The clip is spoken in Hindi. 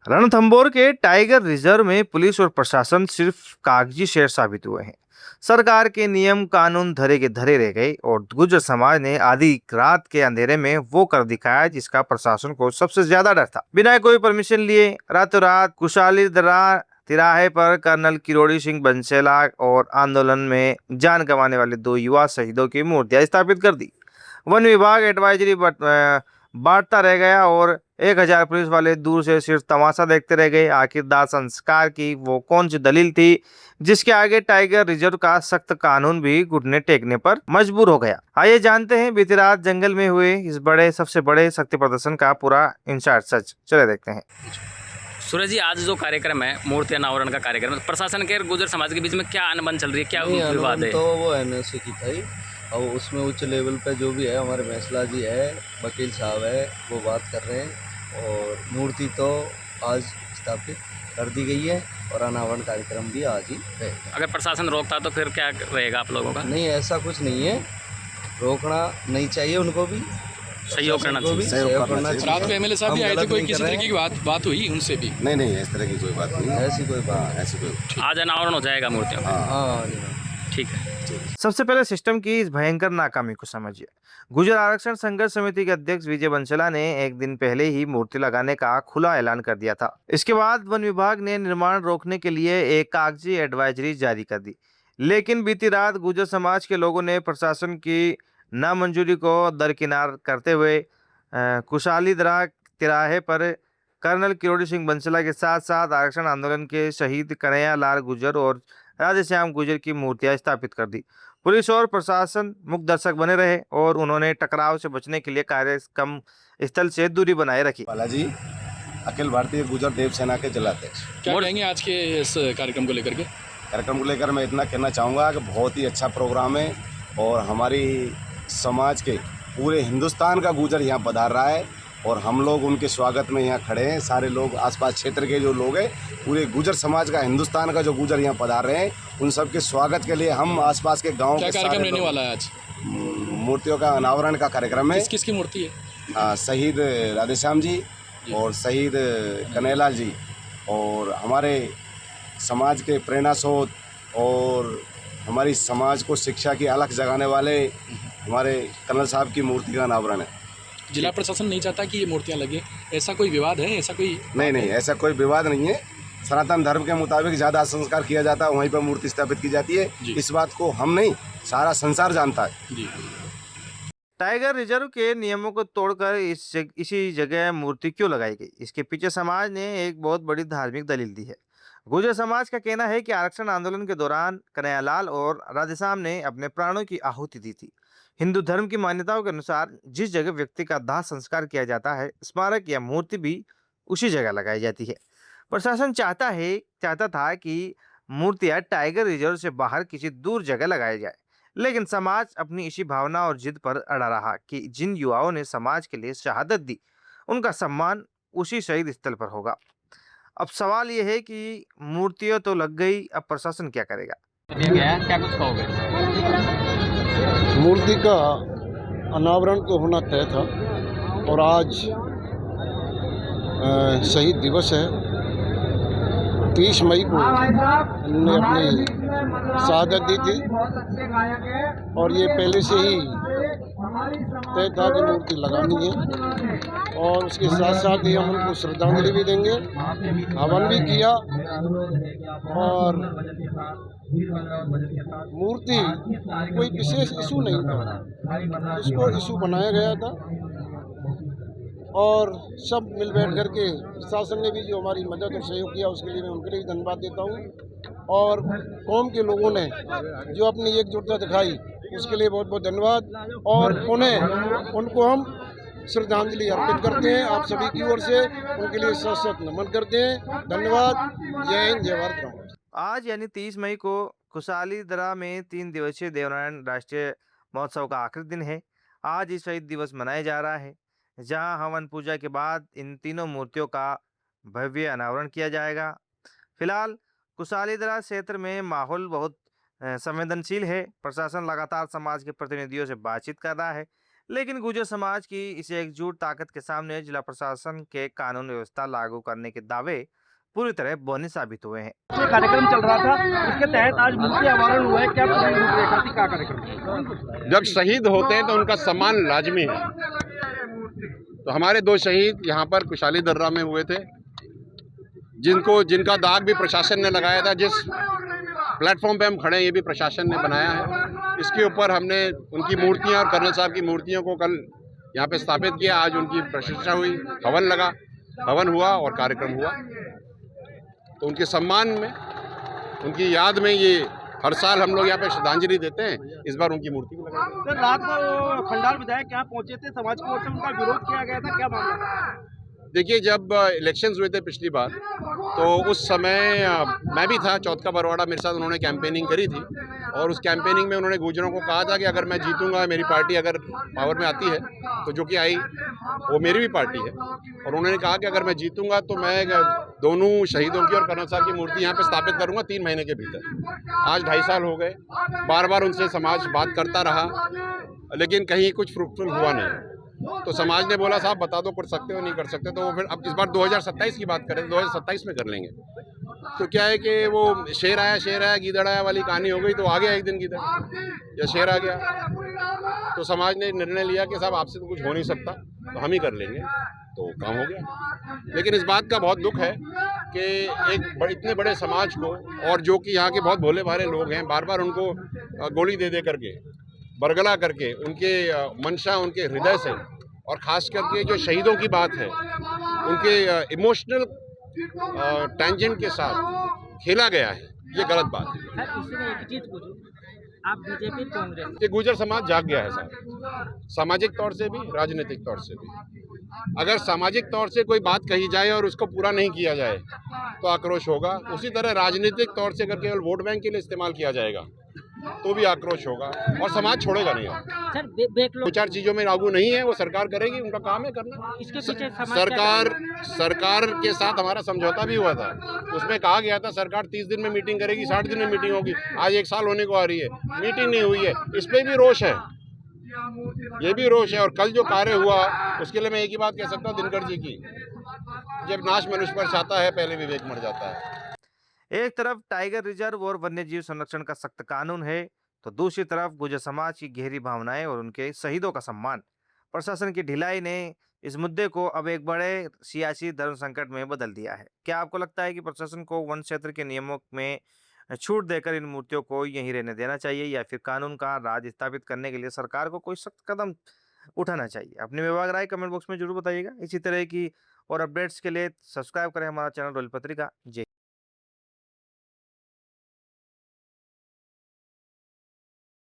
रणथंभौर के टाइगर रिजर्व में पुलिस और प्रशासन सिर्फ कागजी शेर साबित हुए हैं। सरकार के नियम कानून धरे के धरे रह गए और गुर्जर समाज ने आधी रात के अंधेरे में वो कर दिखाया जिसका प्रशासन को सबसे ज्यादा डर था। बिना कोई परमिशन लिए रातों रात कुशाली दरा तिराहे पर कर्नल किरोड़ी सिंह बंसेला और आंदोलन में जान गंवाने वाले दो युवा शहीदों की मूर्तियां स्थापित कर दी। वन विभाग एडवाइजरी बांटता रह गया और 1000 पुलिस वाले दूर से सिर्फ तमाशा देखते रह गए। आखिर दाह संस्कार की वो कौन सी दलील थी जिसके आगे टाइगर रिजर्व का सख्त कानून भी घुटने टेकने पर मजबूर हो गया। आइए जानते हैं बीती रात जंगल में हुए इस सबसे बड़े शक्ति प्रदर्शन का पूरा इंसाइट सच। चले देखते हैं। सूरज जी, आज जो कार्यक्रम है मूर्ति अनावरण का कार्यक्रम, प्रशासन के गुर्जर समाज के बीच में क्या अनबन चल रही है, क्या विवाद है? तो वो एनओसी की थी और उसमें उच्च लेवल पे जो भी है हमारे फैसला जी है, वकील साहब है, वो बात कर रहे हैं और मूर्ति तो आज स्थापित कर दी गई है और अनावरण कार्यक्रम भी आज ही रहेगा। अगर प्रशासन रोकता तो फिर क्या रहेगा आप लोगों का? नहीं, ऐसा कुछ नहीं है, रोकना नहीं चाहिए, उनको भी सहयोग करना चाहिए। रात को एमएलए साहब भी आए थे, कोई किसी तरह की बात हुई उनसे भी? नहीं, इस तरह की कोई बात नहीं, ऐसी कोई बात ऐसी कोई। आज अनावरण हो जाएगा मूर्तियों का? हाँ, ठीक है। सबसे पहले सिस्टम की इस भयंकर नाकामी को समझिए। गुर्जर आरक्षण संघर्ष समिति के अध्यक्ष विजय बंसला ने एक दिन पहले ही मूर्ति लगाने का खुला ऐलान कर दिया था। इसके बाद वन विभाग ने निर्माण रोकने के लिए एक कागजी एडवाइजरी जारी कर दी, लेकिन बीती रात गुर्जर समाज के लोगों ने प्रशासन की नामंजूरी को दरकिनार करते हुए कुशाली दरा तिराहे पर कर्नल किरोड़ी सिंह बंसला के साथ साथ आरक्षण आंदोलन के शहीद कन्हैया लाल गुर्जर और राधेश्याम गुर्जर की मूर्तियां स्थापित कर दी। पुलिस और प्रशासन मुख्य दर्शक बने रहे और उन्होंने टकराव से बचने के लिए कार्यक्रम स्थल से दूरी बनाए रखी। बालाजी, अखिल भारतीय गुर्जर देव सेना के जिलाध्यक्ष। क्या कहेंगे आज के इस कार्यक्रम को लेकर के? कार्यक्रम को लेकर मैं इतना कहना चाहूँगा कि बहुत ही अच्छा प्रोग्राम है और हमारी समाज के पूरे हिंदुस्तान का गुर्जर यहाँ पधार रहा है और हम लोग उनके स्वागत में यहाँ खड़े हैं। सारे लोग आसपास क्षेत्र के जो लोग हैं, पूरे गुर्जर समाज का, हिंदुस्तान का जो गुर्जर यहाँ पधार रहे हैं, उन सबके स्वागत के लिए हम आसपास के गाँव के कार्यक्रम रहने वाला है आज? मूर्तियों का अनावरण का कार्यक्रम है। किसकी मूर्ति है? शहीद राधेश्याम जी और शहीद कन्हैयालाल जी और हमारे समाज के प्रेरणा स्रोत और हमारी समाज को शिक्षा की अलख जगाने वाले हमारे कर्नल साहब की मूर्ति का अनावरण है। जिला प्रशासन नहीं चाहता कि ये मूर्तियां लगे, ऐसा कोई विवाद है? ऐसा कोई नहीं, ऐसा कोई विवाद नहीं है। सनातन धर्म के मुताबिक ज़्यादा संस्कार किया जाता है, वहीं पर मूर्ति स्थापित की जाती है। इस बात को हम नहीं, सारा संसार जानता है। जी। टाइगर रिजर्व के नियमों को तोड़कर इसी जगह मूर्ति क्यों लगाई गई, इसके पीछे समाज ने एक बहुत बड़ी धार्मिक दलील दी है। गुर्जर समाज का कहना है कि आरक्षण आंदोलन के दौरान कन्हैयालाल और राधेश्याम ने अपने प्राणों की आहुति दी थी। हिंदू धर्म की मान्यताओं के अनुसार जिस जगह व्यक्ति का दाह संस्कार किया जाता है, स्मारक या मूर्ति भी उसी जगह लगाई जाती है। प्रशासन चाहता था कि मूर्तियां टाइगर रिजर्व से बाहर किसी दूर जगह लगाई जाए, लेकिन समाज अपनी इसी भावना और जिद पर अड़ा रहा कि जिन युवाओं ने समाज के लिए शहादत दी, उनका सम्मान उसी शहीद स्थल पर होगा। अब सवाल यह है कि मूर्तियां तो लग गई, अब प्रशासन क्या करेगा? क्या कुछ कहोगे? मूर्ति का अनावरण तो होना तय था और आज शहीद दिवस है। 30 मई को उन्होंने अपनी शहादत दी थी और ये पहले से ही तय था कि मूर्ति लगानी है और उसके साथ साथ ही हम उनको श्रद्धांजलि भी देंगे। हवन भी किया और मूर्ति कोई विशेष इशू नहीं था, इसको इशू बनाया गया था और सब मिल बैठ करके प्रशासन ने भी जो हमारी मदद और सहयोग किया उसके लिए मैं उनके लिए भी धन्यवाद देता हूँ और कौम के लोगों ने जो अपनी एकजुटता दिखाई उसके लिए बहुत बहुत धन्यवाद और उनको हम श्रद्धांजलि अर्पित करते हैं। आप सभी की ओर से उनके लिए सशक्त नमन करते हैं। धन्यवाद। जय हिंद, जय भारत। आज यानी 30 मई को कुशाली दरा में 3 दिवसीय देवनारायण राष्ट्रीय महोत्सव का आखिरी दिन है। आज इस शहीद दिवस मनाया जा रहा है, जहां हवन पूजा के बाद इन तीनों मूर्तियों का भव्य अनावरण किया जाएगा। फिलहाल कुशाली दरा क्षेत्र में माहौल बहुत संवेदनशील है। प्रशासन लगातार समाज के प्रतिनिधियों से बातचीत कर रहा है, लेकिन गुर्जर समाज की इस एकजुट ताकत के सामने जिला प्रशासन के कानून व्यवस्था लागू करने के दावे पूरी तरह बौने साबित हुए हैं। ये कार्यक्रम चल रहा था, इसके तहत आज मूर्ति अनावरण हुआ है। क्या पूरी रूपरेखा थी, क्या कार्यक्रम? जब शहीद होते हैं तो उनका सम्मान लाजमी है। तो हमारे 2 शहीद यहाँ पर कुशाली दर्रा में हुए थे, जिनका दाग भी प्रशासन ने लगाया था। जिस प्लेटफॉर्म पे हम खड़े हैं ये भी प्रशासन ने बनाया है। इसके ऊपर हमने उनकी मूर्तियाँ और कर्नल साहब की मूर्तियों को कल यहाँ पे स्थापित किया। आज उनकी प्रतिष्ठा हुई, हवन हुआ और कार्यक्रम हुआ। तो उनके सम्मान में, उनकी याद में ये हर साल हम लोग यहाँ पे श्रद्धांजलि देते हैं। इस बार उनकी मूर्ति भी लगाई। सर, रात को खंडार विधायक यहाँ पहुंचे थे, समाज की ओर से उनका विरोध किया गया था, क्या मामला? देखिए, जब इलेक्शंस हुए थे पिछली बार तो उस समय मैं भी था, चौथ बरवाड़ा मेरे साथ उन्होंने कैंपेनिंग करी थी। और उस कैंपेनिंग में उन्होंने गुर्जरों को कहा था कि अगर मैं जीतूंगा, मेरी पार्टी अगर पावर में आती है, तो जो कि आई, वो मेरी भी पार्टी है। और उन्होंने कहा कि अगर मैं जीतूंगा तो मैं दोनों शहीदों की और कर्नल साहब की मूर्ति यहाँ पे स्थापित करूंगा 3 महीने के भीतर। आज 2.5 साल हो गए, बार बार उनसे समाज बात करता रहा, लेकिन कहीं कुछ फ्रूटफुल हुआ नहीं। तो समाज ने बोला साहब बता दो, कर सकते हो नहीं कर सकते। तो वो फिर अब इस बार 2027 की बात करें, 2027 में कर लेंगे। तो क्या है कि वो शेर आया गीदड़ आया वाली कहानी हो गई। तो आ गया एक दिन गीदड़ या शेर आ गया। तो समाज ने निर्णय लिया कि साहब आपसे तो कुछ हो नहीं सकता, तो हम ही कर लेंगे। तो काम हो गया। लेकिन इस बात का बहुत दुख है कि इतने बड़े समाज को, और जो कि यहाँ के बहुत भोले भाले लोग हैं, बार बार उनको गोली दे करके, बरगला करके, उनके मंशा, उनके हृदय से, और ख़ास करके जो शहीदों की बात है, उनके इमोशनल टेंजेंट के साथ खेला गया है। ये गलत बात है। आप बीजेपी कांग्रेस, ये गुर्जर समाज जाग गया है साहब, सामाजिक तौर से भी, राजनीतिक तौर से भी। अगर सामाजिक तौर से कोई बात कही जाए और उसको पूरा नहीं किया जाए तो आक्रोश होगा। उसी तरह राजनीतिक तौर से अगर केवल वोट बैंक के लिए इस्तेमाल किया जाएगा तो भी आक्रोश होगा, और समाज छोड़ेगा नहीं। सर, 2-4 चीजों में लागू नहीं है, वो सरकार करेगी, उनका काम है करना। इसके पीछे सरकार के साथ हमारा समझौता भी हुआ था। उसमें कहा गया था सरकार 30 दिन में मीटिंग करेगी, 60 दिन में मीटिंग होगी। आज 1 साल होने को आ रही है, मीटिंग नहीं हुई है। इस पे भी रोष है, ये भी रोष है। और कल जो कार्य हुआ उसके लिए मैं एक ही बात कह सकता हूँ, दिनकर जी की, जब नाश मनुष्य पर छाता है, पहले विवेक मर जाता है। एक तरफ टाइगर रिजर्व और वन्यजीव संरक्षण का सख्त कानून है, तो दूसरी तरफ गुर्जर समाज की गहरी भावनाएं और उनके शहीदों का सम्मान। प्रशासन की ढिलाई ने इस मुद्दे को अब एक बड़े सियासी धर्म संकट में बदल दिया है। क्या आपको लगता है कि प्रशासन को वन क्षेत्र के नियमों में छूट देकर इन मूर्तियों को यहीं रहने देना चाहिए, या फिर कानून का राज स्थापित करने के लिए सरकार को कोई सख्त कदम उठाना चाहिए? अपनी विभाग राय कमेंट बॉक्स में जरूर बताइएगा। इसी तरह की और अपडेट्स के लिए सब्सक्राइब करें हमारा चैनल रोल पत्रिका। जय